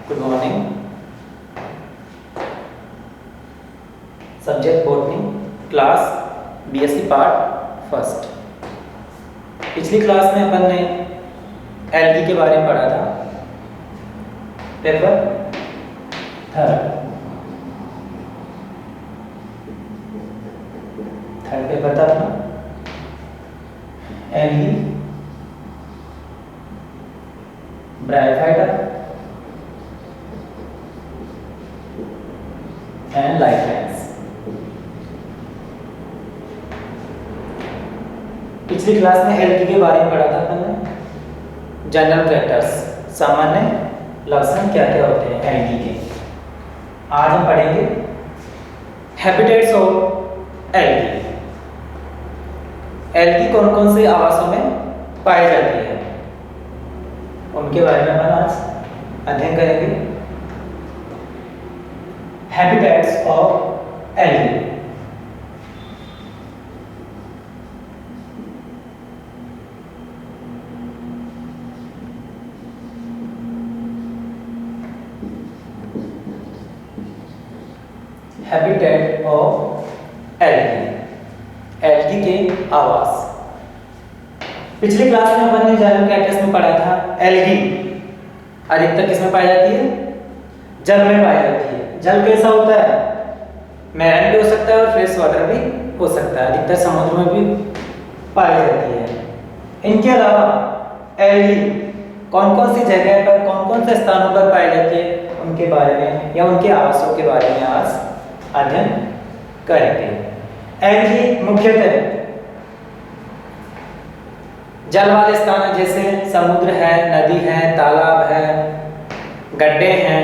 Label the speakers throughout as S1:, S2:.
S1: Good morning. Subject botany, class BSc part first. पिछली class में अपन ने एल्गी के बारे में पढ़ा था। पेपर थर्ड पेपर था अपना एल्गी, ब्रायोफाइटा एंड लाइफलाइन्स। पिछली क्लास में एल्गी के बारे में पढ़ा था अपन ने। जनरल कैरेक्टर्स, सामान्य लक्षण क्या क्या होते हैं एल्गी के। आज हम पढ़ेंगे हैबिटेट्स ऑफ एल्गी। एल्गी कौन कौन से आवासों में पाई जाती है उनके बारे में अपन आज अध्ययन करेंगे। Habitats of algae. Habitat of algae, algae के आवास। पिछली क्लास में अपन ने जनरल कैरेक्टर्स में पढ़ा था एल्गी अधिकतर किसमें पाई जाती है? जल में पाई जाती है। जल कैसा होता है? मैरीन भी हो सकता है और फ्रेश वाटर भी हो सकता है। अधिकतर समुद्र में भी पाई जाती है। इनके अलावा एल्गी कौन कौन सी जगह पर, कौन कौन से स्थानों पर पाई जाती है उनके बारे में या उनके आवासों के बारे में आज अध्ययन करेंगे। एल्गी मुख्यतः जल वाले स्थान जैसे समुद्र है, नदी है, तालाब है, गड्ढे हैं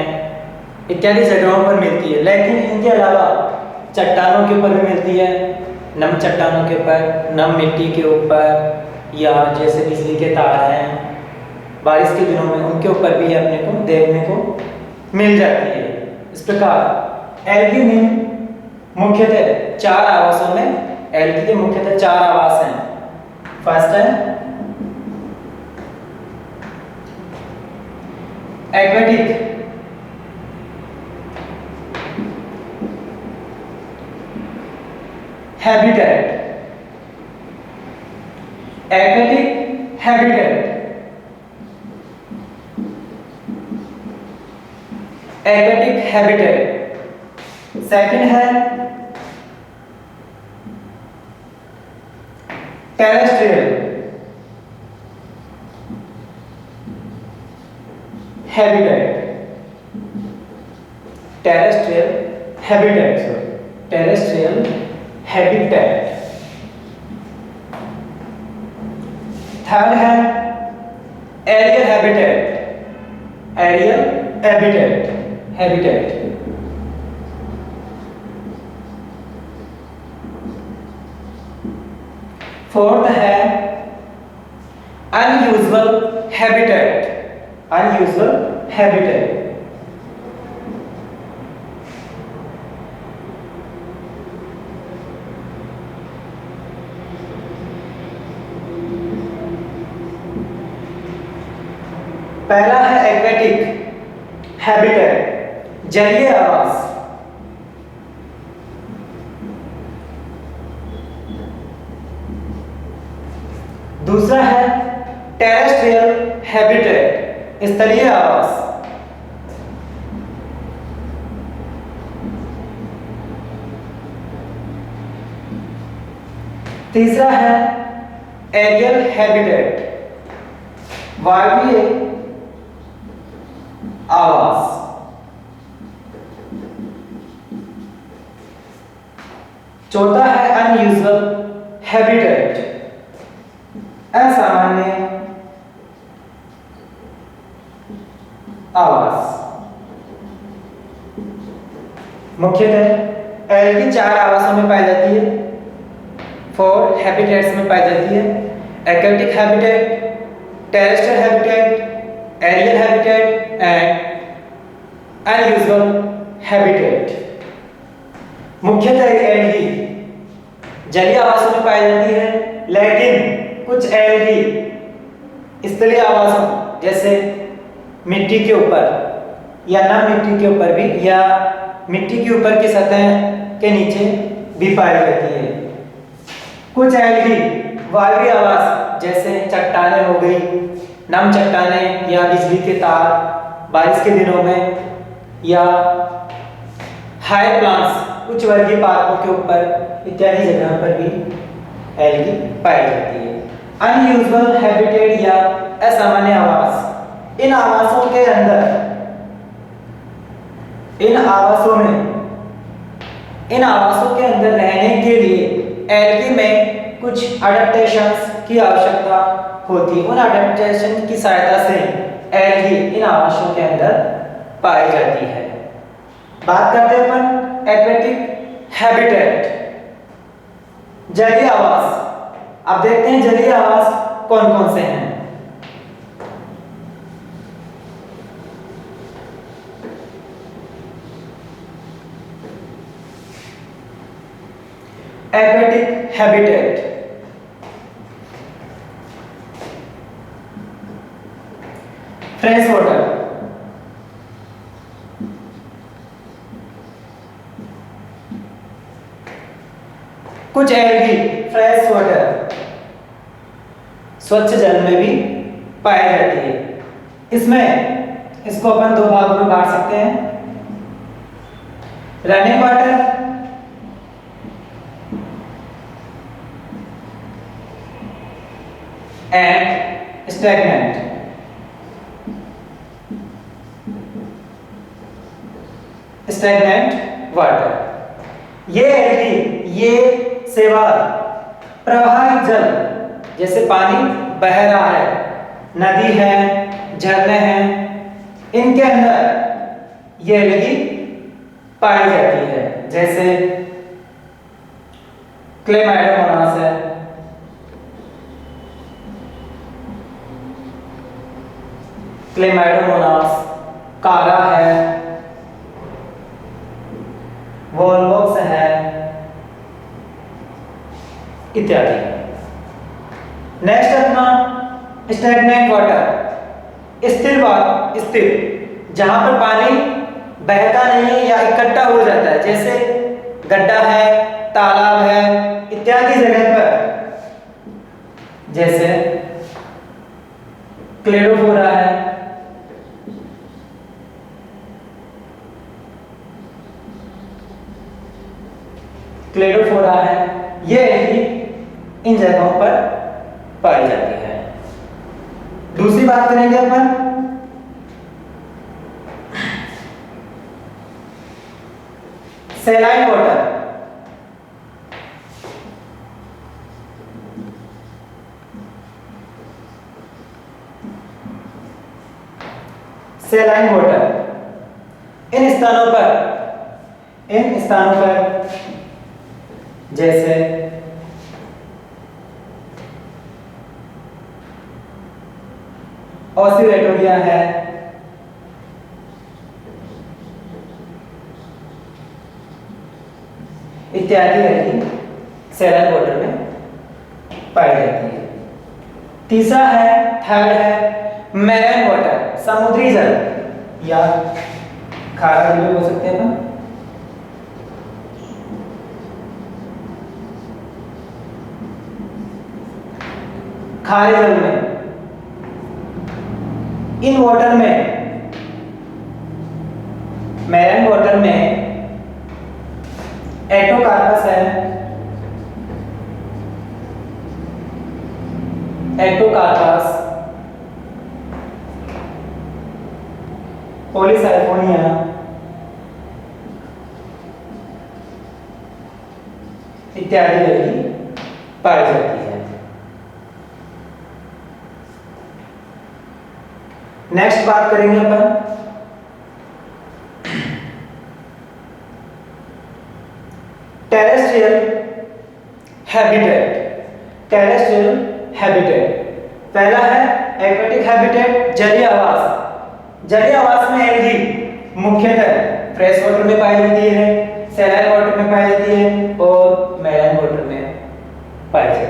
S1: इत्यादि जगहों पर मिलती है। लेकिन इनके अलावा चट्टानों के ऊपर भी मिलती है, नम चट्टानों के ऊपर, नम मिट्टी के ऊपर, या जैसे बिजली के तार हैं बारिश के दिनों में उनके ऊपर भी अपने को देखने को मिल जाती है। इस प्रकार एल्गी में मुख्यतः चार आवासों में, एल्गी के मुख्यतः चार आवास हैं। फर्स्ट है aquatic, habitat, aquatic habitat, aquatic habitat. Second है terrestrial habitat, terrestrial habitat, terrestrial habitat. Third है aerial habitat, aerial habitat. Fourth है अनयूजुअल हैबिटेट, अनयूजुअल हैबिटेट। पहला है एक्वेटिक हैबिटेट, जलीय आवास। दूसरा है टेरेस्ट्रियल हैबिटेट, स्थलीय आवास। तीसरा है एरियल हैबिटेट, वायवीय आवास। चौथा है अनयूजुअल हैबिटेट, असामान्य आवास। मुख्यतः एल्गी चार आवासों में पाई जाती है, 4 हैबिटेट्स में पाई जाती है। Aquatic habitat, terrestrial habitat, aerial habitat and unusual habitat. मुख्यतः एल्गी जलीय आवासों में पाई जाती है, लेकिन कुछ एल्गी स्थलीय आवासों जैसे मिट्टी के ऊपर या नम मिट्टी के ऊपर भी या मिट्टी के ऊपर की सतह के नीचे भी पाई जाती है। कुछ एल्गी वायवीय आवास जैसे चट्टानें हो गई, नम चट्टानें या बिजली के तार बारिश के दिनों में, या हाई प्लांट्स उच्च वर्गीय पार्कों के ऊपर इत्यादि जगह पर भी एल्गी पाई जाती है। अनयूजुअल हैबिटेट या असामान्य आवास, इन आवासों के अंदर इन आवासों के अंदर रहने के लिए एल्गी में कुछ अडेप्टेशंस की आवश्यकता होती है। उन अडेप्टेशन की सहायता से एल्गी इन आवासों के अंदर पाई जाती है। बात करते हैं अपन एक्वेटिक हैबिटेट, जलीय आवास। अब देखते हैं जलीय आवास कौन कौन से हैं। एक्वेटिक हैबिटेट, फ्रेश वाटर, कुछ एल्गी फ्रेश वाटर स्वच्छ जल में भी पाई जाती है। इसको अपन दो भागों में बांट सकते हैं, running water and stagnant. Stagnant water, ये शैवाल प्रवाहित जल, जैसे पानी बह रहा है, नदी है, झरने हैं, इनके अंदर ये एल्गी पाई जाती है। जैसे क्लेमाइडोमोनास है, क्लेमाइडोमोनास, कारा है, वॉलवॉक्स है, इत्यादि। नेक्स्ट अपना स्टैग्नेंट वाटर, स्थिर, जहां पर पानी बहता नहीं है या इकट्ठा हो जाता है, जैसे गड्ढा है, तालाब है, इत्यादि जगह पर, जैसे क्लेडोफोरा है, ये एल्गी इन जगहों पर पाई जाती है। दूसरी बात करेंगे अपन सैलाइन वाटर। सैलाइन वाटर इन स्थानों पर जैसे ऑसिलेटोरिया है, इत्यादि एल्गी सैलाइन वाटर में पाई जाती है। तीसरा थर्ड है मैराइन वाटर, समुद्री जल या खारा जल भी हो सकते हैं ना। खारे जल में, इन वाटर में, मैराइन वाटर में एटोकार्पस है, पॉलीसाइफोनिया, इत्यादि एल्गी पाई जाती है। नेक्स्ट बात करेंगे अपन टेरेस्ट्रियल हैबिटेट। पहला है एक्वेटिक हैबिटेट, जलीय आवास। जलीय आवास में एल्गी मुख्यतः फ्रेश वाटर में पाई जाती है, सैलाइन वाटर में पाई जाती है और मैराइन वाटर में पाई जाती है।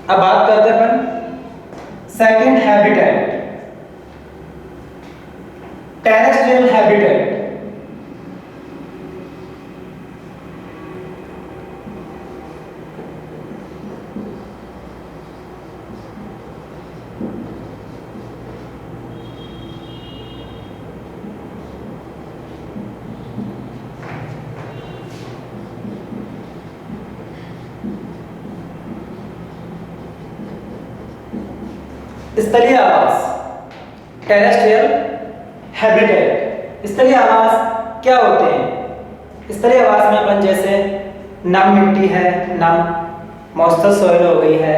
S1: अब बात करते हैं अपन सेकंड हैबिटेट, टेरेस्ट्रियल हैबिटेट। स्थलीय आवास, टेरेस्ट्रियल हैबिटेट। स्थलीय आवास क्या होते हैं? स्थलीय आवास में अपन जैसे नम मिट्टी है, नम मॉइस्चर सॉइल हो गई है,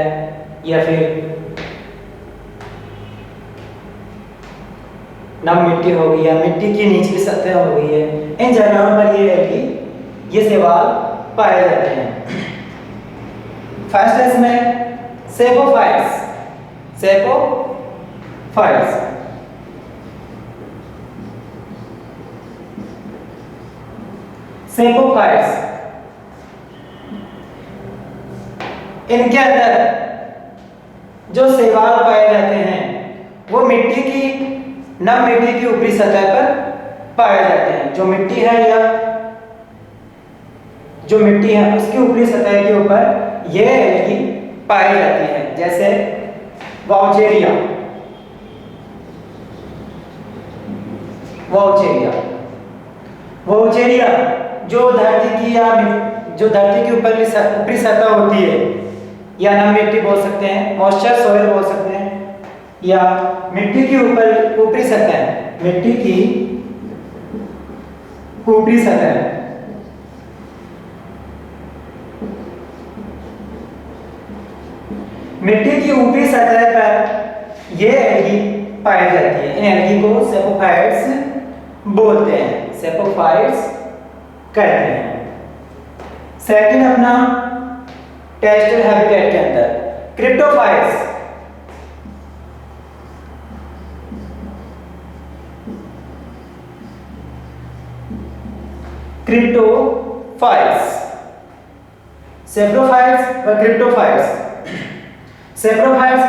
S1: या फिर नम मिट्टी हो गई या मिट्टी की निचली सतह हो गई है, इन जगहों पर ये है कि ये शैवाल पाए जाते हैं। फर्स्ट है इसमें सेपोफाइट्स, सेपोफाइट्स। सेपोफाइट्स इनके अंदर जो शैवाल पाए जाते हैं वो मिट्टी की, नम मिट्टी की ऊपरी सतह पर पाए जाते हैं। जो मिट्टी है या जो मिट्टी है उसकी ऊपरी सतह के ऊपर ये एल्गी पाई जाती है, जैसे वाउचेरिया, वाउचेरिया, वाउचेरिया जो धरती की या जो धरती के ऊपर ऊपरी सतह होती है, या नम मिट्टी बोल सकते हैं, मॉइस्चर सॉइल बोल सकते हैं, या मिट्टी की ऊपर ऊपरी सतह, मिट्टी की ऊपरी सतह, मिट्टी की ऊपरी सतह पर ये एल्गी पाई जाती है। इन एल्गी को सेपोफाइट्स बोलते हैं, सेपोफाइट्स कहते हैं। सेकंड अपना टेरेस्ट्रियल हैबिटेट के अंदर क्रिप्टोफाइट्स, क्रिप्टोफाइट्स, सेप्रोफाइट्स व क्रिप्टोफाइट्स। सेप्रोफाइट्स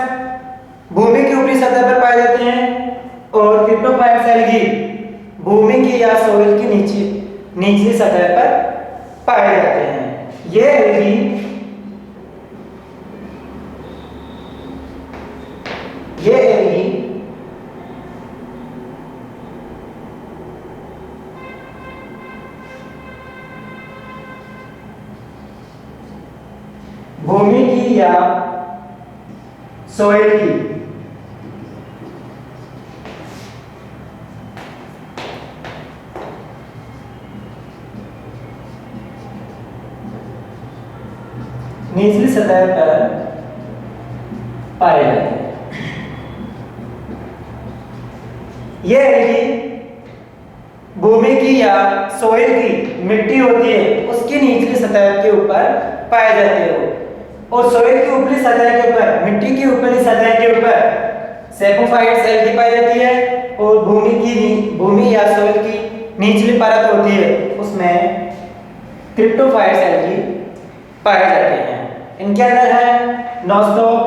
S1: भूमि की ऊपरी सतह पर पाए जाते हैं और क्रिप्टोफाइट्स एल्गी भूमि की या सॉइल की निचली सतह पर पाए जाते हैं। ये एल्गी भूमि की या सॉइल की निचली सतह पर पाए जाते हैं। ये एल्गी भूमि की या सॉइल की मिट्टी होती है उसकी निचली सतह के ऊपर पाए जाते हैं, और सॉइल की ऊपरी सतह के ऊपर, मिट्टी की ऊपरी सतह के ऊपर सेपोफाइट्स एल्गी पाई जाती है, और भूमि या सॉइल की निचली परत होती है उसमें क्रिप्टोफाइट्स एल्गी पाए जाते हैं। इनके अंदर है नोस्टॉक,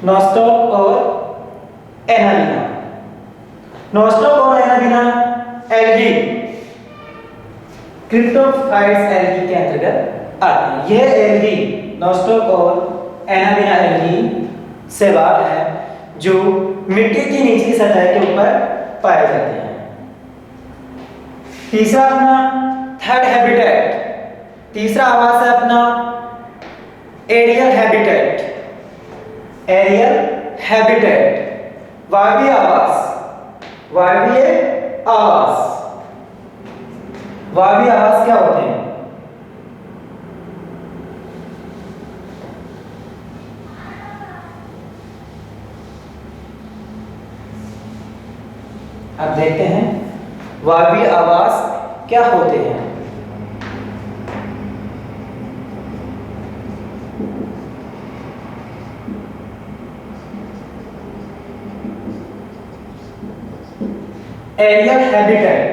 S1: नोस्टॉक और एनाबिना। नोस्टॉक और एनाबिना एल्गी क्रिप्टोफाइट्स एल्गी के अंतर्गत आते हैं। यह एल्गी नोस्टॉक और एनाबिना एल्गी शैवाल है जो मिट्टी की निचली सतह के ऊपर पाए जाते हैं। तीसरा अपना थर्ड हैबिटेट, तीसरा आवास है अपना एरियल हैबिटेट, एरियल हैबिटेट, वायवीय आवास, वायवीय आवास। वायवीय आवास क्या होते हैं? अब देखते हैं वायवीय आवास क्या होते हैं। Aerial habitat.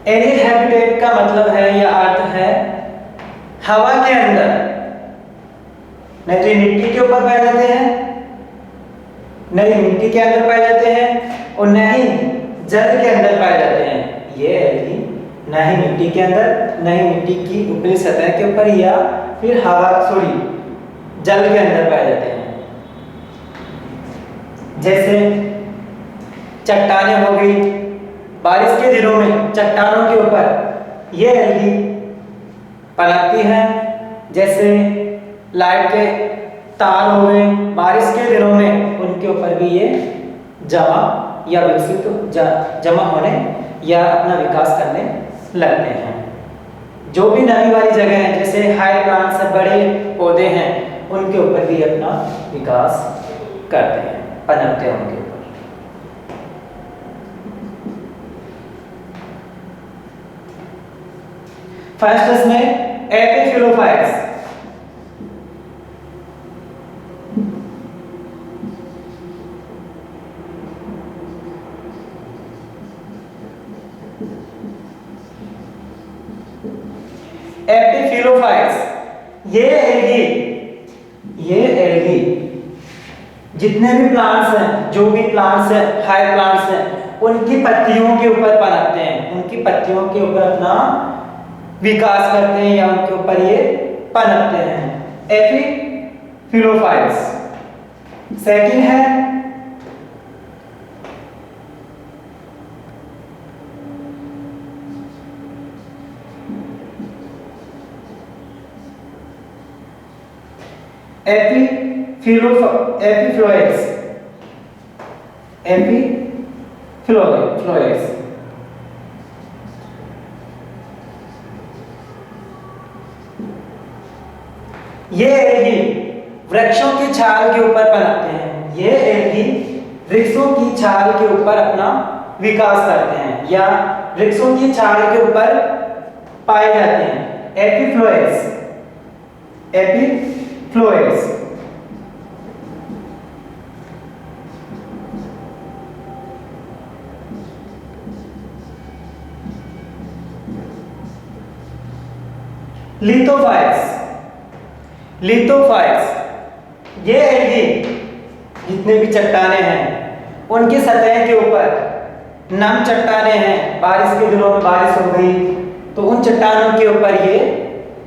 S1: एरियल हैबिटेट का मतलब है या अर्थ है हवा के अंदर, नहीं तो ये मिट्टी के ऊपर पाए जाते हैं, नहीं मिट्टी के अंदर पाए जाते हैं और न ही जल के अंदर पाए जाते हैं। ये एल्गी न ही मिट्टी के अंदर, न ही मिट्टी की ऊपरी सतह के ऊपर या फिर हवा जल के अंदर पाए जाते हैं। जैसे चट्टानें हो गई, बारिश के दिनों में चट्टानों के ऊपर ये एल्गी पनपती है। जैसे लाइट के तार हो गए, बारिश के दिनों में उनके ऊपर भी ये जमा या विकसित जमा होने या अपना विकास करने लगते हैं। जो भी नमी वाली जगह है, जैसे हाई प्लांट्स है, बड़े पौधे हैं, उनके ऊपर भी अपना विकास करते हैं, पनपते हैं उनके ऊपर। फर्स्ट इसमें एपिफिलोफाइट्स। एपिफिलोफाइट्स ये एल्गी जितने भी प्लांट्स हैं, जो भी प्लांट्स हैं, हाई प्लांट्स हैं, उनकी पत्तियों के ऊपर पनपते हैं, उनकी पत्तियों के ऊपर अपना विकास करते हैं या उनके ऊपर ये पनपते हैं, एपिफिलोफाइट्स। सेकंड है एपिफ्लोएट्स। एपिफ्लोएट्स ये एल्गी वृक्षों की छाल के ऊपर पनपते हैं। ये एल्गी वृक्षों की छाल के ऊपर अपना विकास करते हैं या वृक्षों की छाल के ऊपर पाए जाते हैं। एपिफ्लोएट्स लिथोफाइट्स ये एल्गी जितने भी चट्टानें हैं, उनकी सतह के ऊपर नम चट्टानें हैं, बारिश के दिनों में बारिश हो गई तो उन चट्टानों के ऊपर ये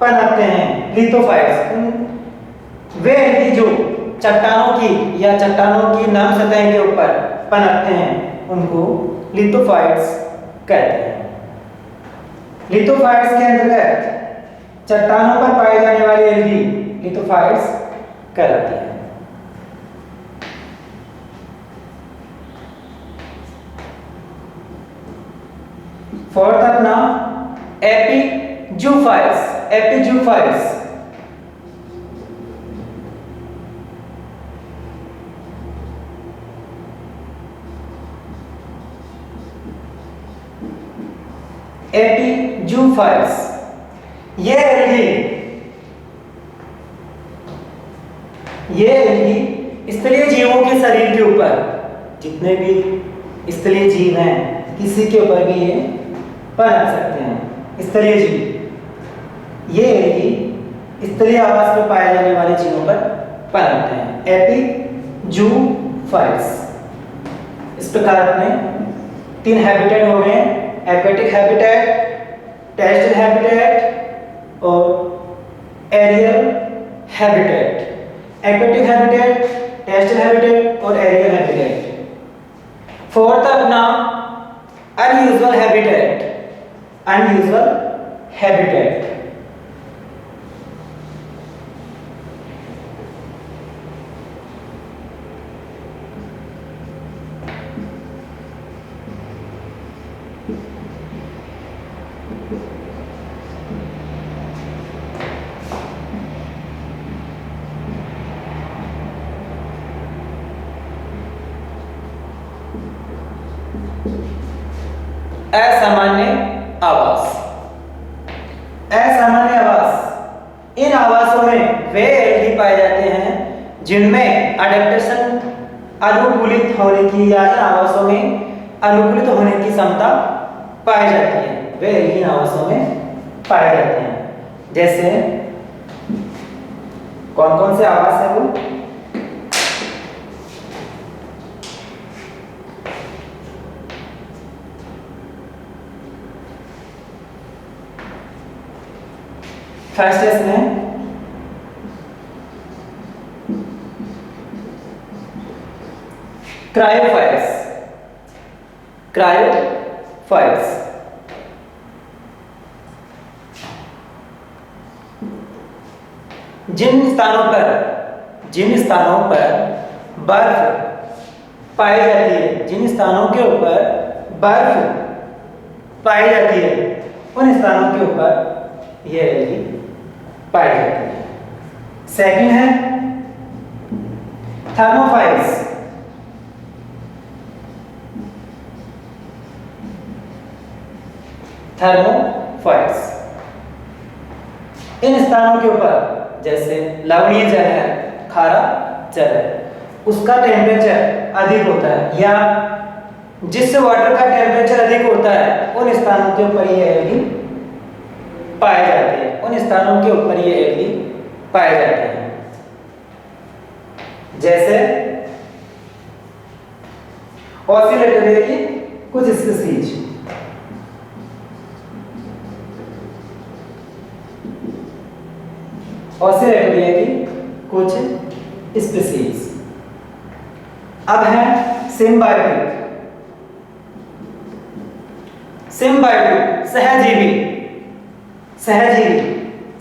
S1: पनपते हैं, लिथोफाइट्स। वे एल्गी जो चट्टानों की नम सतह के ऊपर पनपते हैं, उनको लिथोफाइट्स कहते हैं। लिथोफाइट्स के अंतर्गत चट्टानों पर पाए जाने वाली एल्गी लिथोफाइट्स कहलाती है। फोर्थ अपना एपिजूफाइट्स। ये एल्गी स्थलीय जीवों के शरीर के ऊपर, जितने भी स्थलीय जीव हैं, किसी के ऊपर भी ये पनप सकते हैं। स्थलीय जीव ये एल्गी स्थलीय आवास में पाए जाने वाले जीवों पर पनपते हैं, एपिजूफाइट्स। इस प्रकार अपने 3 हैबिटेट हो गए, एक्वेटिक हैबिटेट, टेरेस्ट्रियल हैबिटेट और aerial habitat. Aquatic habitat, terrestrial habitat और एरियल हैबिटेट। फोर्थ अपना अनयूजुअल हैबिटेट। असामान्य आवास। इन आवासों में वे एल्गी पाए जिनमें अडेप्टेशन अनुकूलित होने की या इन आवासों में अनुकूलित होने की क्षमता पाई जाती है, वे एल्गीन आवासों में पाए जाते हैं। जैसे कौन कौन से आवास है वो? फर्स्ट है इसमें क्रायोफाइट्स। क्रायोफाइट्स जिन स्थानों पर बर्फ पाई जाती है, जिन स्थानों के ऊपर बर्फ पाई जाती है, उन स्थानों के ऊपर यह एल्गी पाई जाती है। सेकंड है थर्मोफाइल्स। थर्मोफाइल्स इन स्थानों के ऊपर, जैसे लवणीय जल है, खारा जल है, उसका टेम्परेचर अधिक होता है, या जिस वाटर का टेम्परेचर अधिक होता है उन स्थानों के ऊपर ये एल्गी पाए जाते हैं, उन स्थानों के ऊपर ये एल्गी पाए जाते हैं। जैसे ऑसिलेटोरिया की कुछ स्पीसीज, ऑसिलेटोरिया की कुछ स्पीसीज। अब है सिम्बायोटिक। सिम्बायोटिक सहजीवी।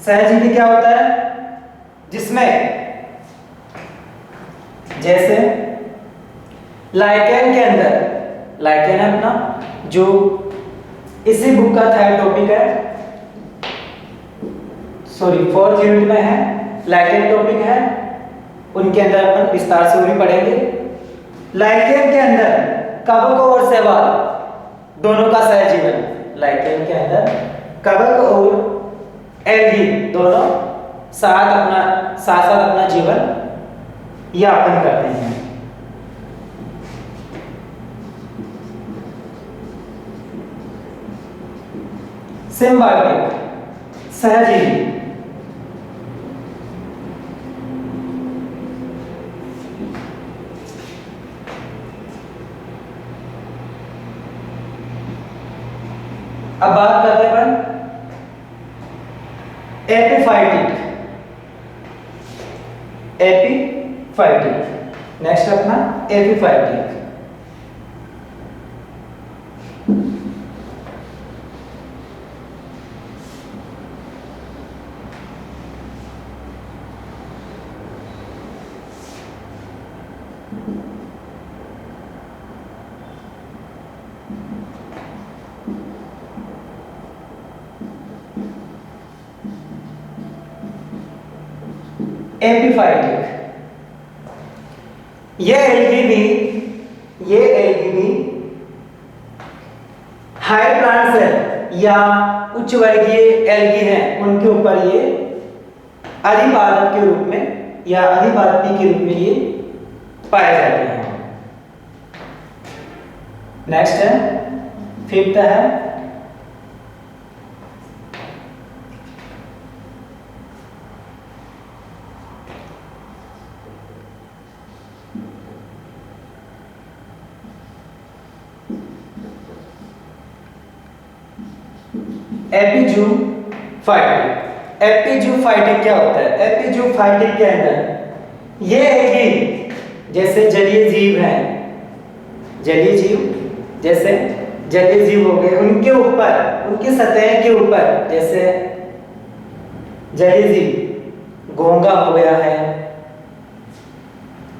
S1: सहजीवी क्या होता है? जिसमें जैसे लाइकेन के अंदर, लाइकेन है अपना जो इसी बुक का थर्ड टॉपिक है, सॉरी फोर्थ यूनिट में है, लाइकेन टॉपिक है, उनके अंदर अपन विस्तार से वो भी पढ़ेंगे। लाइकेन के अंदर कवक और शैवाल दोनों का सहजीवन, लाइकेन के अंदर कवक और एल्गी दोनों साथ अपना जीवन यापन करते हैं। सिम्बायोटिक सहजीवी। अब बात करते हैं अपन एपिफाइटिक। नेक्स्ट अपना एपिफाइटिक। एपिफाइटिक ये एल्गी भी हाई प्लांट्स है या उच्च वर्गीय एल्गी हैं, उनके ऊपर ये अधिपादप के रूप में या अधिपादपी के रूप में ये पाए जाते हैं। नेक्स्ट है फिफ्थ है एपिजूफाइटिक। एपिजूफाइटिक क्या होता है? एपिजूफाइटिक के अंदर ये एल्गी जैसे जलीय जीव हैं, जलीय जीव जैसे जलीय जीव हो गए, उनके ऊपर, उनकी सतह के ऊपर, जैसे जलीय जीव घोंगा हो गया है,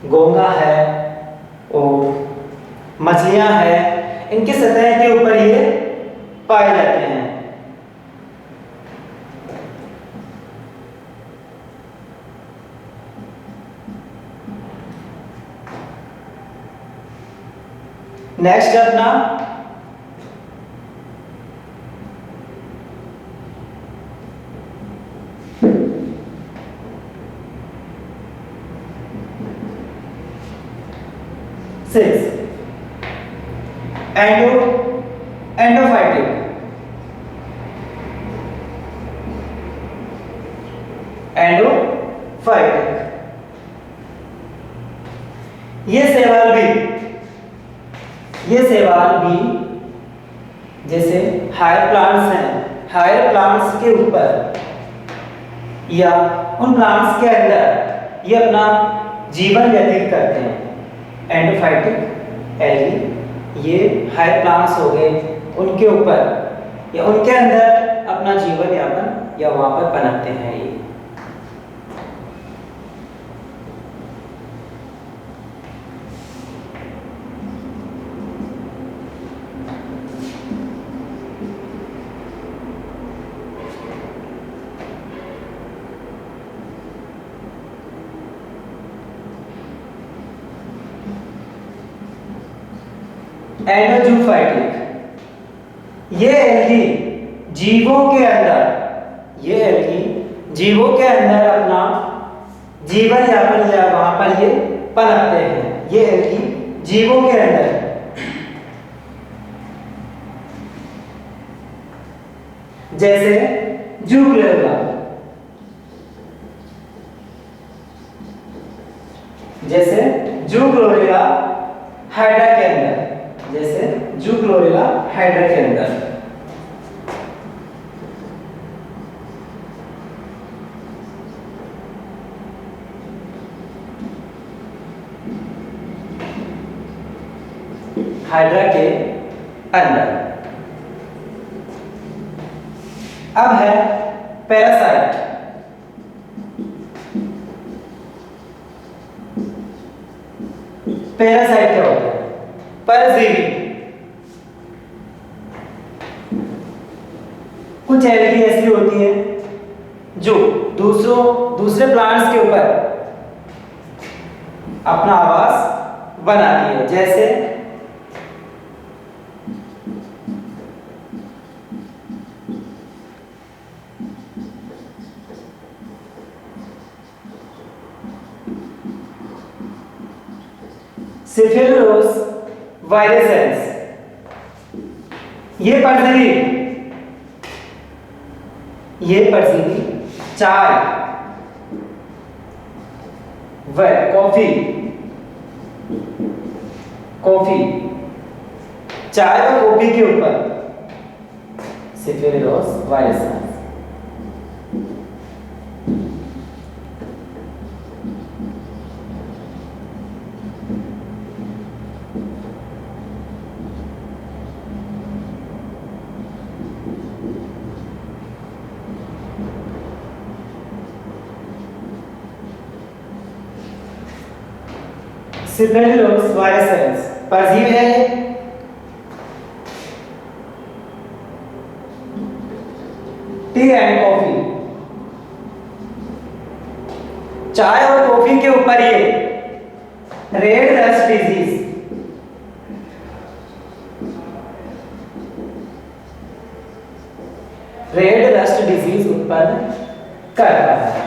S1: घोंगा है और मछलियां हैं, इनकी सतह के ऊपर ये पाए जाते हैं। नेक्स्ट अपना 6 एंडोफाइटिक, एंडोफाइटिक। ये सवाल भी जैसे हायर प्लांट्स हैं, हायर प्लांट्स के ऊपर या उन प्लांट्स के अंदर ये अपना जीवन व्यतीत करते हैं। एंडोफाइटिक एल्गी ये हायर प्लांट्स हो गए, उनके ऊपर या उनके अंदर अपना जीवन यापन या वहां पर पनपते हैं ये। एंडोजूफाइटिक ये एल्गी जीवों के अंदर अपना जीवन यापन या वहां पर ये पनपते हैं। ये एल्गी जीवों के अंदर जैसे जूग्लोरिला, हाइड्रा के अंदर, हाइड्रा के अंदर। हाइड्रा के अंदर। अब है पैरासाइट। पैरासाइट क्या होता है? परजीवी। कुछ एल्गी ऐसी होती है जो दूसरे प्लांट्स के ऊपर अपना आवास बनाती है, जैसे सिफिलोस वायरेसेंस। ये परजीवी चाय व कॉफी, चाय और कॉफी के ऊपर सिफिलोस वायरेसेंस। सिफिलोस वायरेसेंस परजीवी है ये। टी एंड कॉफी, चाय और कॉफी के ऊपर ये रेड रस्ट डिजीज उत्पन्न करता है।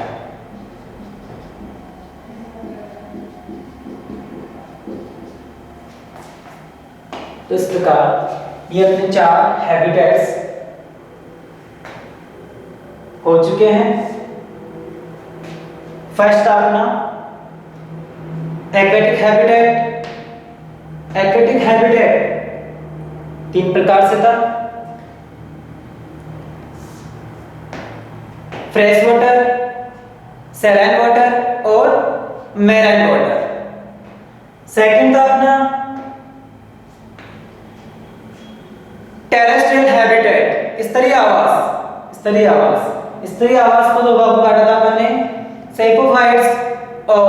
S1: तो इस प्रकार ये अपने 4 हैबिटेट्स हो चुके हैं। फर्स्ट अपना एक्वेटिक हैबिटेट 3 प्रकार से था। फ्रेश वाटर, सैलाइन वाटर और मैराइन वाटर। सेकंड था अपना टेरेस्ट्रियल हैबिटेट, स्तरीय आवास को दो भागों में बांटा था अपन ने, सेपोफाइट्स और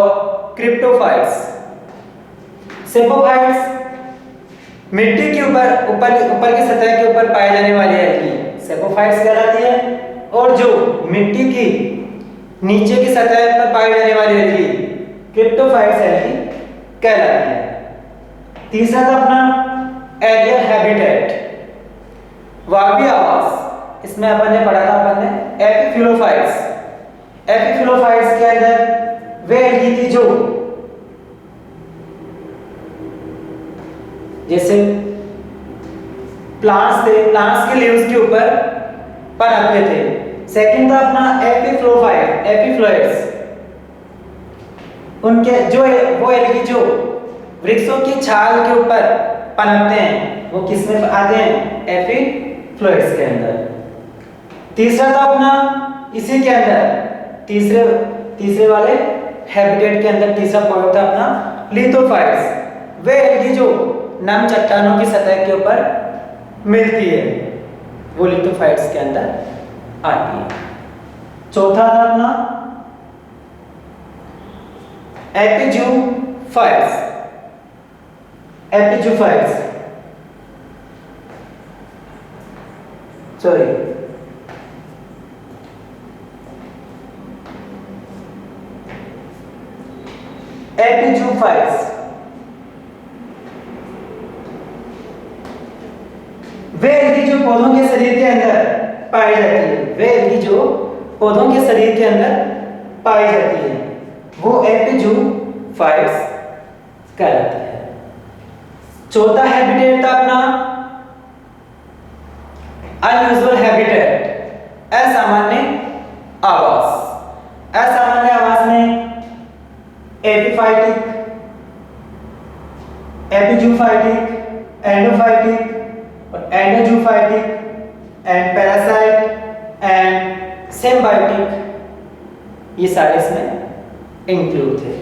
S1: क्रिप्टोफाइट्स। सेपोफाइट्स मिट्टी के ऊपर की सतह के ऊपर पाए जाने वाली एल्गी सेपोफाइट्स कहलाती है, और जो मिट्टी की नीचे की सतह पर पाई जाने वाली एल्गी क्रिप्टोफाइट्स एल्गी कहलाती है। तीसरा था अपना एरियल हैबिटेट, वायवीय आवास। इसमें अपन ने पढ़ा था एपिफिलोफाइट्स के अंदर वे एल्गी थी जो जैसे प्लांट्स थे, प्लांट्स के लीव्स के ऊपर पनपते थे। सेकंड था अपना एपिफ्लोफाइट, एपिफ्लोइड्स, उनके जो वो एल्गी जो वृक्षों की छाल के ऊपर पनपते हैं वो किस में आते हैं? एपिफ्लोइड्स के अंदर। तीसरा था अपना इसी के अंदर तीसरे वाले हैबिटेट के अंदर तीसरा पॉइंट था अपना लिथोफाइट्स, वे एल्गी जो नम चट्टानों की सतह के ऊपर मिलती है वो लिथोफाइट्स के अंदर आती है। चौथा था अपना एपिजूफाइट्स, एपिजूफाइट्स सॉरी एपिजूफाइट्स, वे एल्गी जो पौधों के शरीर के अंदर पाई जाती है, वे एल्गी जो पौधों के शरीर के अंदर पाई जाती है वो एपिजूफाइट्स कहलाती है। चौथा हैबिटेट था अपना अनयूजुअल हैबिटेट, असामान्य आवास। असामान्य आवास में एपिफाइटिक, एपिजूफाइटिक, एंडोफाइटिक और एंडोजूफाइटिक एंड पैरासाइट एंड सिम्बायोटिक, ये सारे इसमें इंक्लूड थे।